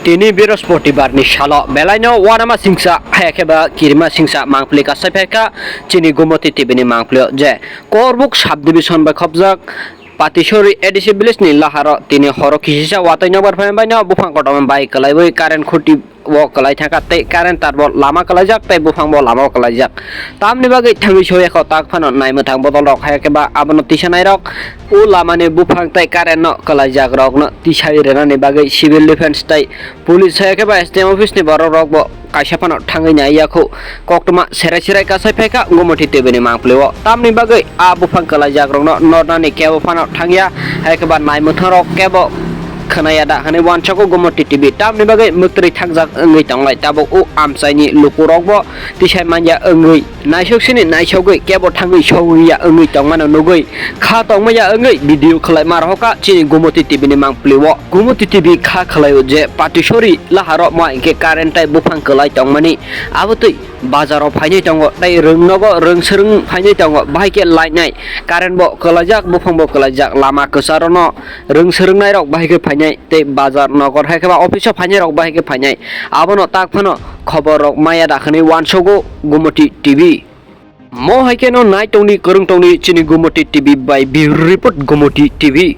Tini bৃহস্পতিবারনি সাল বেলাইনো ওয়ানামা সিংসা হায়াকেবা কিরমা সিংসা মাংপ্লি কাসাইফেকা চিনি গুমতি টিবিনি মাংপ্লিও যে করবুক সাব ডিভিশন বা খবজাক পাতিসরি এডিসি বিলিসনি লাহার তিনি হর কিসিসা ওয়াতাইনবার ফাইনবাইনা বুফাং কটম বাই কলাইবই কারেন্ট খুঁটি ও কলাই থাকাতে কারেন্ট তারবো লামা কলাই যাক তাই বুফাংবো লামাও কলাই যাক তামনি বাগै থামি সই এখ তাক ফানো নাইমো থাং বদল রক হায়াকেবা আবনো তিসানাই রক ও লামানি বুফাং তাই কারেন্ট ন কলাই যাক রক ন তিসাই রেনানি বাগै সিভিল ডিফেন্স তাই পুলিশ হায়াকেবা STM office ni borok rok bo kaisa phano thangai na yakho koktoma serai serai kasai pheka gumoti tebeni mangpleo tamni bagai a bufang kala jagrong no nornani kebo phano thangya haikeba naimutha rok kebo khanaya da hane wanchako gumoti tv tamni bagai muktri thangjak ngai tanglai tabo o amsaini lukurok bo tisai manja ngai naisoksini naisogoi kebo thangai sowiya ngai tangmano nugoi kha tongmaya ngai video khlai marhoka chini gumoti tv ni mangpleo gumoti tv kha khlaio je patisori laharo ma ke current tai bufang khlai tongmani abutui bazaro phainai tongo dai rungnogo rungsrung phainai tongo bahike lainai current bo khlajak bufang bo khlajak lama kesarono rungsrung nai rok bahike phainai te bazar nogor haikeba office phainai rok bahike phainai abono tak phano khobor rok maya dakhani wansogo gumoti tv mo haike no nai tongni korung tongni chini gumoti tv by bureau report gumoti tv